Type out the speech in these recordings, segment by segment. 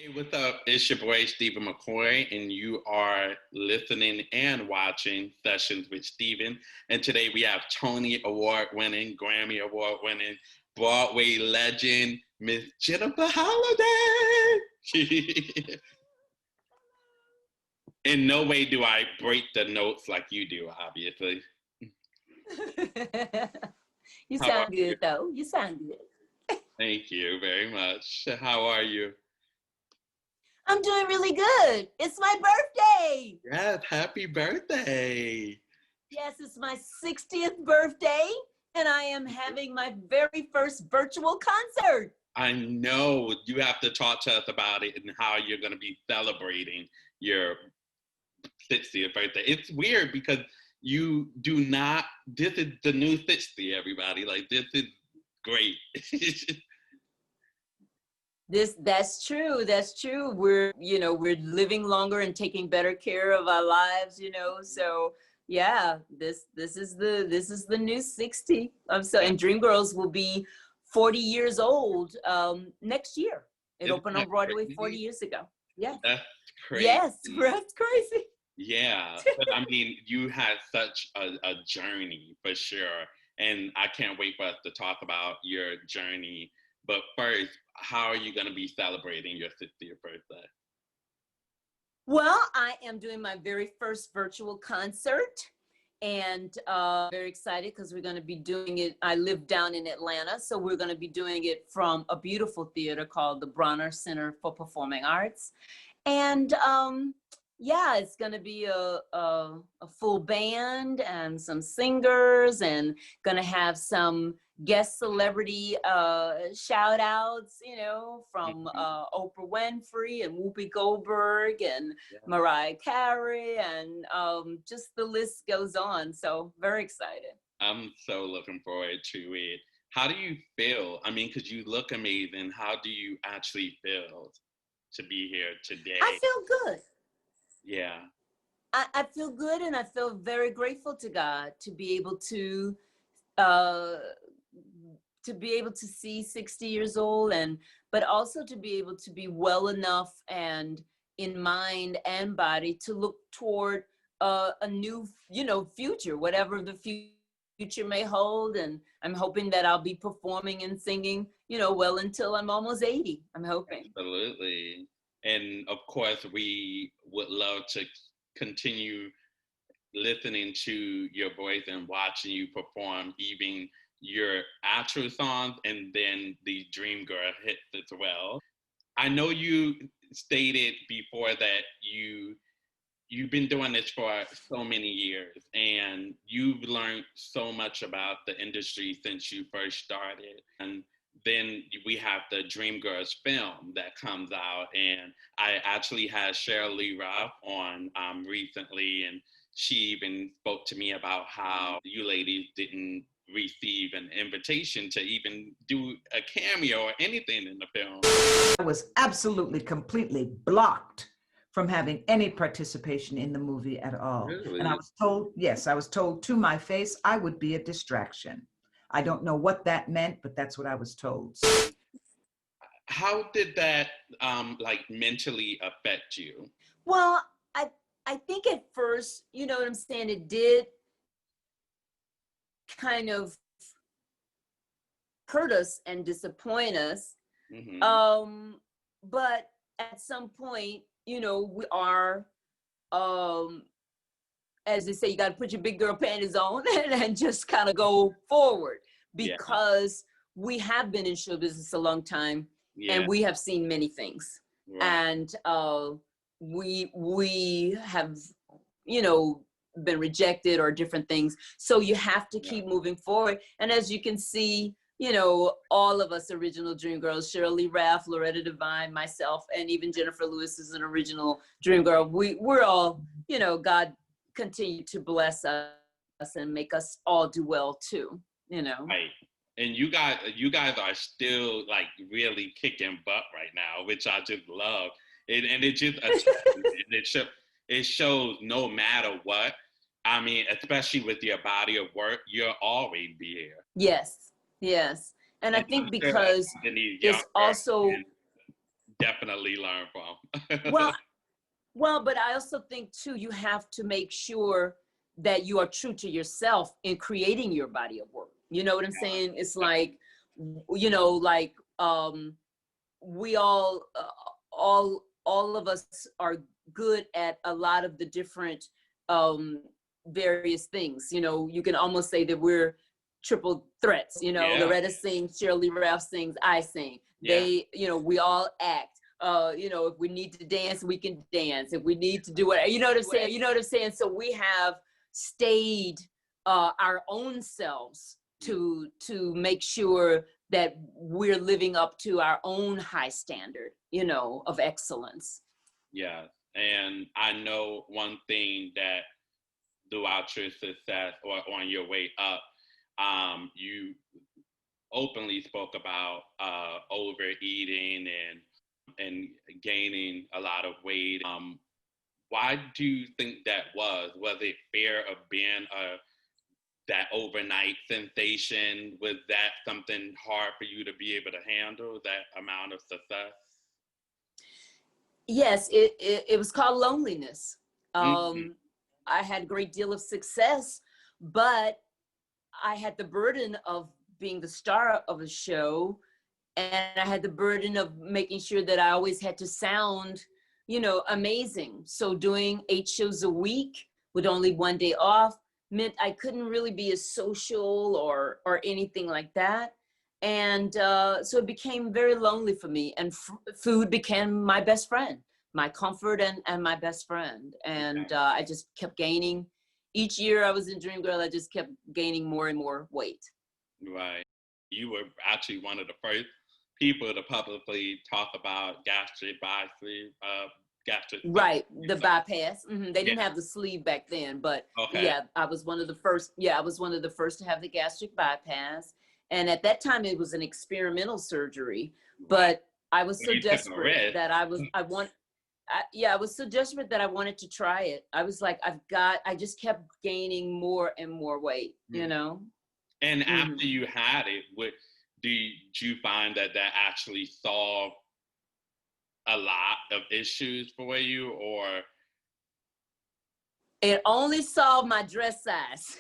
Hey, what's up? It's your boy Steven McCoy, and you are listening and watching Sessions with Steven. And today we have Tony Award winning, Grammy Award winning, Broadway legend, Miss Jennifer Holliday. In no way do I break the notes like you do, obviously. You How are sound you? good, though. You sound good. Thank you very much. How are you? I'm doing really good. It's my birthday. Yes, happy birthday. Yes, it's my 60th birthday, and I am having my very first virtual concert. I know you have to talk to us about it and how you're going to be celebrating your 60th birthday. It's weird because you do not, this is the new 60, everybody. Like, this is great. That's true. That's true. We're living longer and taking better care of our lives, So yeah, this is the new 60. And Dreamgirls will be 40 years old next year. It Isn't opened that on Broadway crazy? 40 years ago. Yes. That's crazy. Yes, that's crazy. Yeah, but I mean, you had such a journey for sure. And I can't wait for us to talk about your journey. But first, how are you going to be celebrating your 60th birthday? Well, I am doing my very first virtual concert, and very excited because we're going to be doing it. I live down in Atlanta, so we're going to be doing it from a beautiful theater called the Bronner Center for Performing Arts. And yeah, it's going to be a full band and some singers, and going to have some guest celebrity shout outs, from Oprah Winfrey and Whoopi Goldberg and Mariah Carey, and just the list goes on. So very excited. I'm so looking forward to it. How do you feel? I mean, because you look amazing. How do you actually feel to be here today? I feel good. Yeah. I feel good, and I feel very grateful to God to be able to see 60 years old, but also to be able to be well enough and in mind and body to look toward a new, future, whatever the future may hold. And I'm hoping that I'll be performing and singing, well until I'm almost 80. I'm hoping. Absolutely. And of course, we would love to continue listening to your voice and watching you perform, even your actual songs and then the Dreamgirl hits as well. I know you stated before that you've been doing this for so many years, and you've learned so much about the industry since you first started. And then we have the Dreamgirls film that comes out, and I actually had Cheryl Lee Ralph on recently, and she even spoke to me about how you ladies didn't receive an invitation to even do a cameo or anything in the film. I was absolutely, completely blocked from having any participation in the movie at all. Really? And I was told, yes, I was told to my face, I would be a distraction. I don't know what that meant, but that's what I was told. How did that mentally affect you? Well, I think at first, you know what I'm saying, it did kind of hurt us and disappoint us. Mm-hmm. But at some point, we are, as they say, you got to put your big girl panties on and just kind of go forward, because we have been in show business a long time, and we have seen many things. Right. And we have, been rejected or different things. So you have to keep moving forward. And as you can see, all of us original Dreamgirls, Cheryl Lee Ralph, Loretta Devine, myself, and even Jennifer Lewis is an original Dreamgirl. We're all, God continue to bless us and make us all do well too, Right. And you guys are still like really kicking butt right now, which I just love. And it just it shows no matter what. I mean, especially with your body of work, you'll always be here. Yes. And I think because it's also definitely learn from. Well, but I also think too, you have to make sure that you are true to yourself in creating your body of work. You know what I'm saying? It's like, you know, like we all of us are good at a lot of the different various things. You know, you can almost say that we're triple threats. You know, Loretta sings, Shirley Ralph sings, I sing. They, you know, we all act. You know, if we need to dance, we can dance. If we need to do whatever, you know what I'm saying? You know what I'm saying? So we have stayed our own selves to make sure that we're living up to our own high standard, you know, of excellence. Yeah. And I know one thing that throughout your success or on your way up, you openly spoke about overeating and gaining a lot of weight. Why do you think that was? Was it fear of being that overnight sensation? Was that something hard for you to be able to handle, that amount of success? Yes, it was called loneliness. I had a great deal of success, but I had the burden of being the star of a show, and I had the burden of making sure that I always had to sound, you know, amazing. So doing 8 shows a week with only 1 day off meant I couldn't really be as social or anything like that. And so it became very lonely for me, and food became my best friend, my comfort and my best friend. And I just kept gaining. Each year I was in Dreamgirl, I just kept gaining more and more weight. Right. You were actually one of the first people to publicly talk about gastric bypass. Right, the bypass. They didn't have the sleeve back then, but yeah, I was one of the first. Yeah, I was one of the first to have the gastric bypass. And at that time, it was an experimental surgery, but I was so desperate that I was so desperate that I wanted to try it. I was like, I just kept gaining more and more weight, you know? And after you had it, did you find that actually solved a lot of issues for you, or? It only solved my dress size.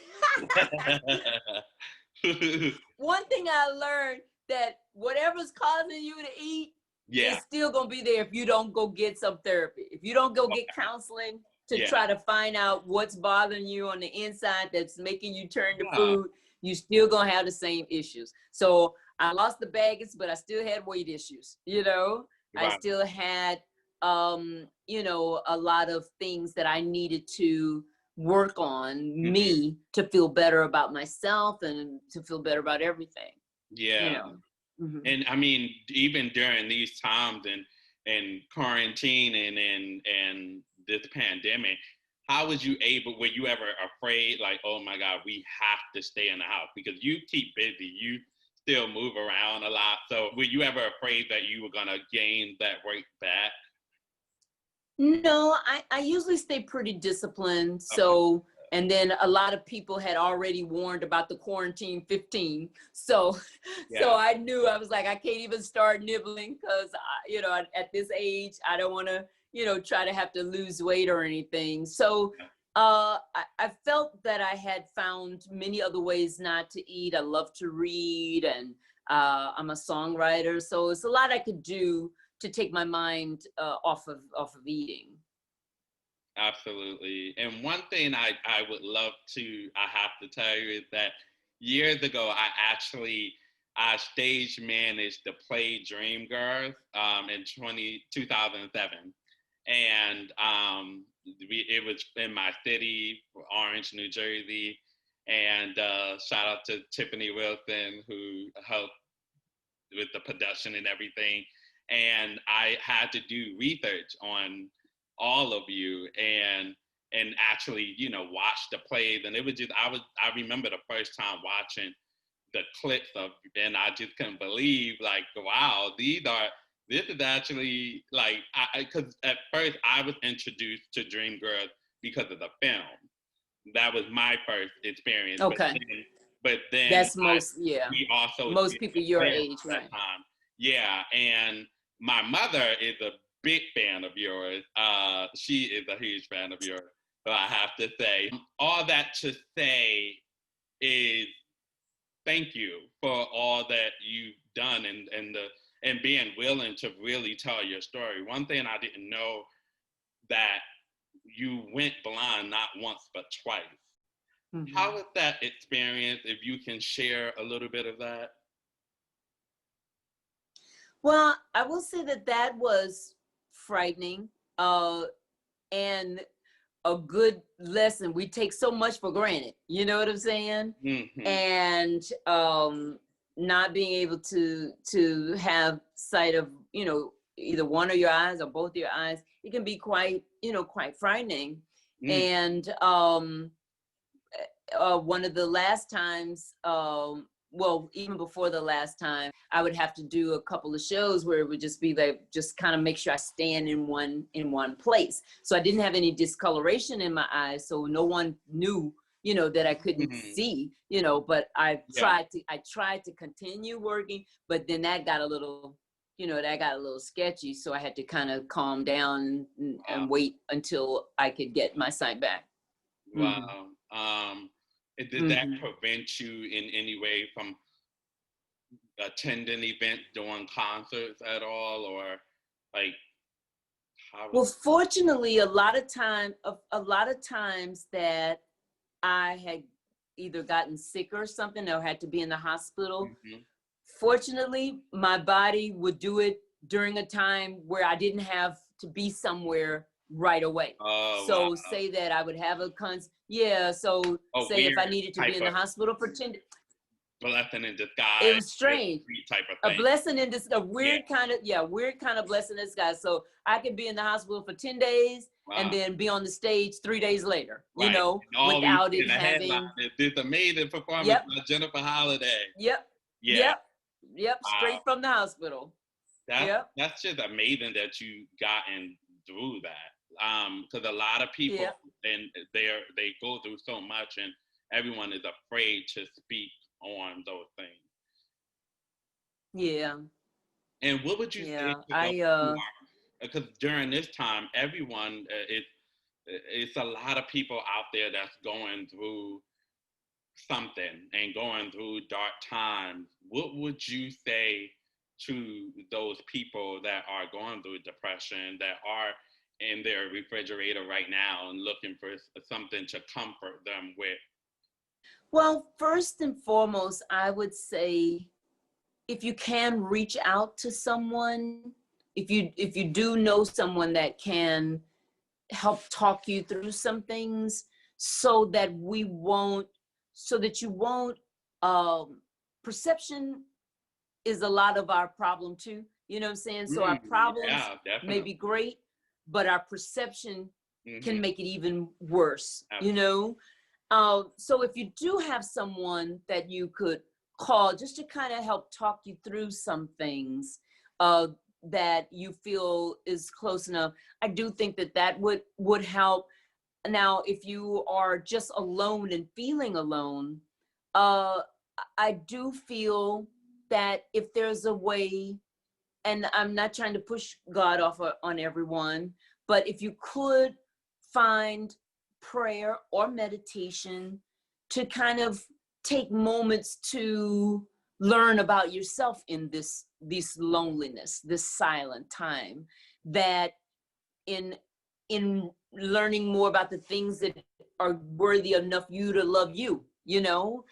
One thing I learned, that whatever's causing you to eat is still gonna be there if you don't go get some therapy. If you don't go get counseling to try to find out what's bothering you on the inside that's making you turn to food, you still gonna have the same issues. So I lost the baggage, but I still had weight issues, you know? I still had, you know, a lot of things that I needed to work on me to feel better about myself and to feel better about everything. Yeah. You know? And I mean, even during these times and quarantine and this pandemic, how was you able, were you ever afraid, like, oh my God, we have to stay in the house? Because you keep busy, you still move around a lot. So were you ever afraid that you were gonna gain that weight back? No, I usually stay pretty disciplined. So, and then a lot of people had already warned about the quarantine 15. So, so I knew, I was like, I can't even start nibbling because, you know, at this age, I don't want to, you know, try to have to lose weight or anything. So I felt that I had found many other ways not to eat. I love to read, and I'm a songwriter. So it's a lot I could do to take my mind off of eating. Absolutely. And one thing I would love to, I have to tell you, is that years ago, I stage managed the play Dreamgirls in 2007. And it was in my city, Orange, New Jersey. And shout out to Tiffany Wilson, who helped with the production and everything. And I had to do research on all of you and actually, you know, watch the plays. And it was just, I remember the first time watching the clips of, and I just couldn't believe, like, wow, this is actually, like, because at first I was introduced to Dreamgirls because of the film. That was my first experience. Okay. But then that's most, we also most people your age, right? Yeah, and my mother is a big fan of yours. She is a huge fan of yours. So I have to say, all that to say is thank you for all that you've done and being willing to really tell your story. One thing I didn't know, that you went blind not once but twice. Mm-hmm. How was that experience, if you can share a little bit of that? Well, I will say that was frightening and a good lesson. We take so much for granted, you know what I'm saying? Mm-hmm. And not being able to have sight of, you know, either one of your eyes or both of your eyes, it can be quite frightening. And one of the last times, well, even before the last time, I would have to do a couple of shows where it would just be like, just kind of make sure I stand in one place. So I didn't have any discoloration in my eyes, so no one knew, you know, that I couldn't see, you know. But I tried to continue working, but then that got a little, you know, sketchy. So I had to kind of calm down and wait until I could get my sight back. Wow. Did that prevent you in any way from attending events, doing concerts at all, or like? Well, fortunately, a lot of times that I had either gotten sick or something, or had to be in the hospital. Fortunately, my body would do it during a time where I didn't have to be somewhere right away. So say that I would have a say if I needed to be in the hospital for 10 days. Blessing in disguise. It was strange. Type of thing. A blessing in disguise, a weird kind of blessing in disguise. So I could be in the hospital for 10 days and then be on the stage 3 days later, you know, without it having. This amazing performance by Jennifer Holliday. Yep. Straight from the hospital. That's just amazing that you gotten through that. Because a lot of people and they go through so much, and everyone is afraid to speak on those things. Yeah. And what would you say? Because during this time, everyone it's a lot of people out there that's going through something and going through dark times. What would you say to those people that are going through depression, that are in their refrigerator right now and looking for something to comfort them with? Well, first and foremost, I would say, if you can reach out to someone, if you do know someone that can help talk you through some things, so that you won't, perception is a lot of our problem too. You know what I'm saying? So our problems may be great, but our perception can make it even worse, you know? So if you do have someone that you could call just to kind of help talk you through some things that you feel is close enough, I do think that would help. Now, if you are just alone and feeling alone, I do feel that if there's a way, and I'm not trying to push God off on everyone, but if you could find prayer or meditation to kind of take moments to learn about yourself in this loneliness, this silent time, that in learning more about the things that are worthy enough you to love you, you know,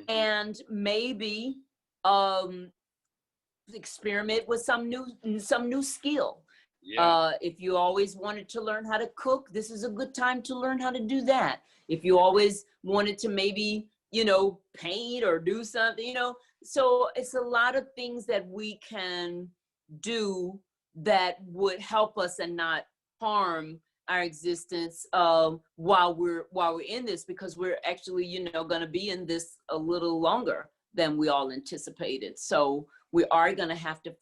and maybe experiment with some new skill. If you always wanted to learn how to cook, this is a good time to learn how to do that. If you always wanted to maybe, you know, paint or do something, you know, so it's a lot of things that we can do that would help us and not harm our existence while we're in this, because we're actually, you know, going to be in this a little longer than we all anticipated. So we are going to have to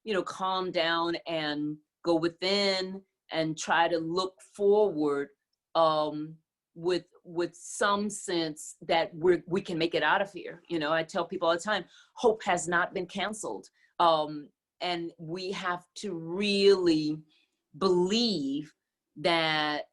you know, calm down and go within and try to look forward with some sense that we can make it out of here. You know, I tell people all the time, hope has not been canceled. and we have to really believe that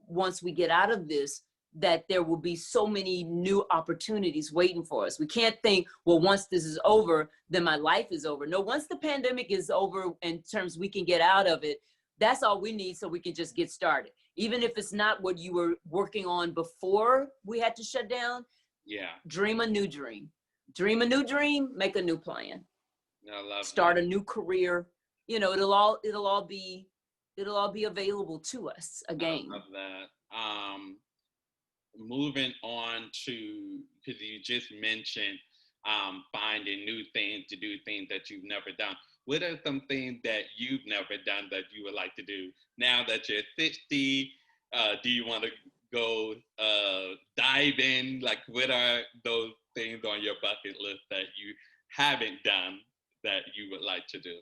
once we get out of this, that there will be so many new opportunities waiting for us. We can't think, well, once this is over, then my life is over. No, once the pandemic is over, in terms we can get out of it, that's all we need so we can just get started. Even if it's not what you were working on before we had to shut down, dream a new dream. Dream a new dream, make a new plan. I love Start a new career. You know, it'll all be available to us again. I love that. Moving on to, because you just mentioned finding new things to do, things that you've never done. What are some things that you've never done that you would like to do now that you're 60? Do you want to go dive in? Like, what are those things on your bucket list that you haven't done that you would like to do?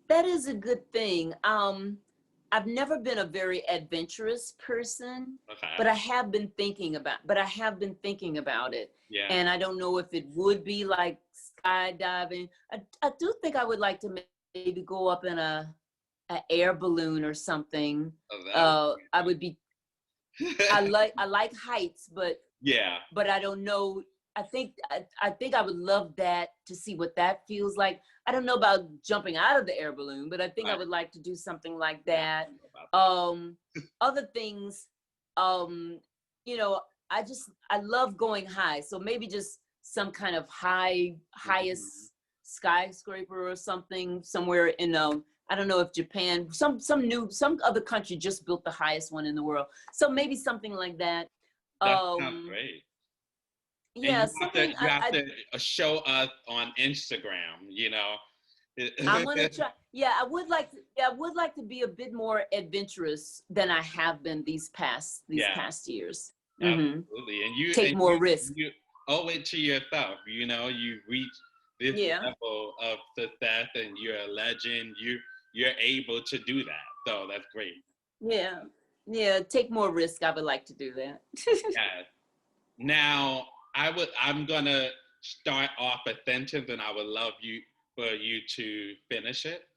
That is a good thing. I've never been a very adventurous person, but I have been thinking about it. Yeah. And I don't know if it would be like skydiving. I do think I would like to maybe go up in an air balloon or something. I would be. I like heights, but I don't know. I think I would love that, to see what that feels like. I don't know about jumping out of the air balloon, but I think I would like to do something like that. Other things, you know, I love going high. So maybe just some kind of highest skyscraper or something somewhere in, I don't know if Japan, some other country just built the highest one in the world. So maybe something like that. That sounds great. Yeah, you have to show us on Instagram, you know. I'm gonna try. Yeah, I would like to be a bit more adventurous than I have been these past years. Absolutely, and you take more risk. You owe it to yourself. You know, you reach this level of success, and you're a legend. You're able to do that, so that's great. Yeah, take more risk. I would like to do that. Yeah. Now, I'm gonna start off a sentence, and I would love for you to finish it.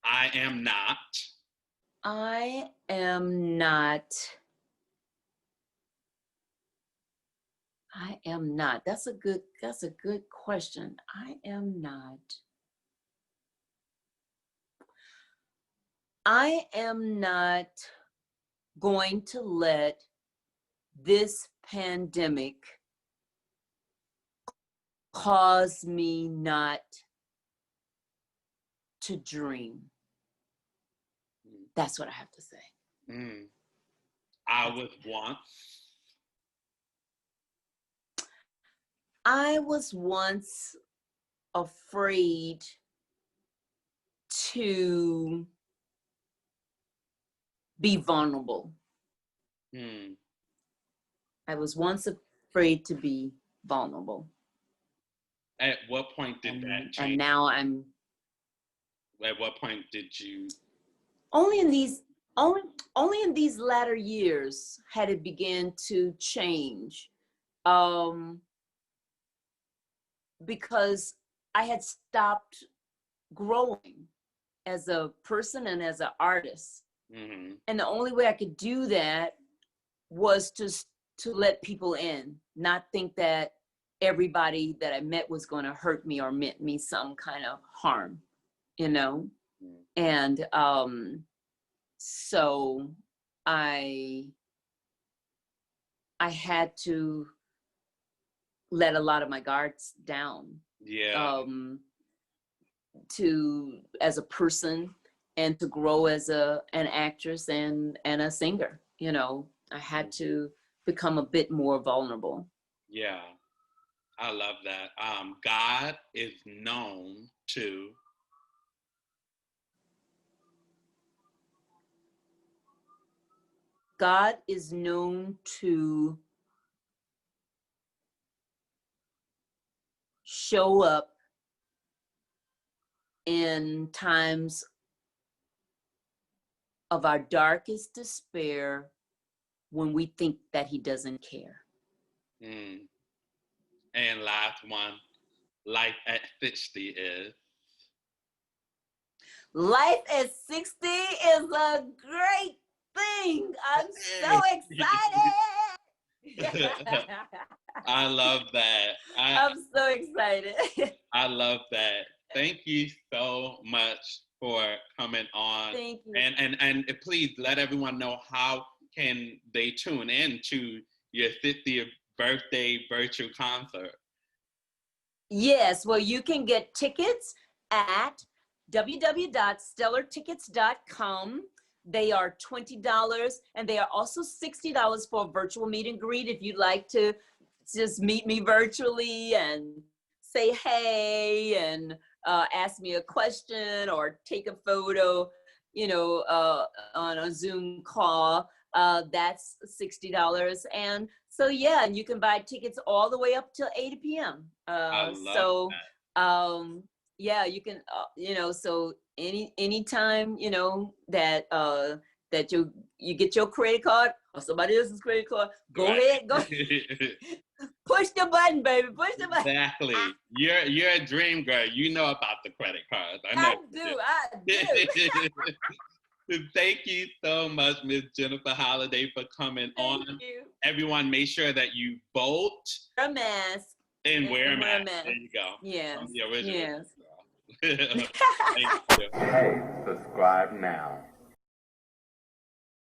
I am not. I am not. I am not. That's a good question. I am not. I am not going to let this pandemic cause me not to dream. That's what I have to say. I was once afraid to be vulnerable. I was once afraid to be vulnerable. At what point did that change? And now I'm. At what point did you? Only in these latter years had it began to change, because I had stopped growing as a person and as an artist. And the only way I could do that was to let people in, not think that everybody that I met was going to hurt me or meant me some kind of harm, you know? And so I had to let a lot of my guards down. As a person, and to grow as an actress and a singer, you know, I had to become a bit more vulnerable. Yeah, I love that. God is known to. God is known to show up in times of our darkest despair, when we think that he doesn't care. And last one, life at 60 is? Life at 60 is a great thing. I'm so excited. I love that. I'm so excited. I love that. Thank you so much for coming on. Thank you. And please let everyone know how can they tune in to your 50th birthday virtual concert. Yes, well, you can get tickets at www.stellartickets.com. They are $20, and they are also $60 for a virtual meet and greet if you'd like to just meet me virtually and say hey and ask me a question or take a photo, on a Zoom call. That's $60. And so, yeah, and you can buy tickets all the way up till 8 p.m. I love that. Yeah, you can, so anytime, that that you get your credit card or somebody else's credit card, go ahead, go push the button, baby, push the button. Exactly. You're a dream girl. You know about the credit cards. I do. Thank you so much, Miss Jennifer Holliday, for coming on. Thank you. Everyone, make sure that you vote. Wear a mask. And wear a mask. There you go. Yes. The original. Yes. Thank you. Hey, subscribe now.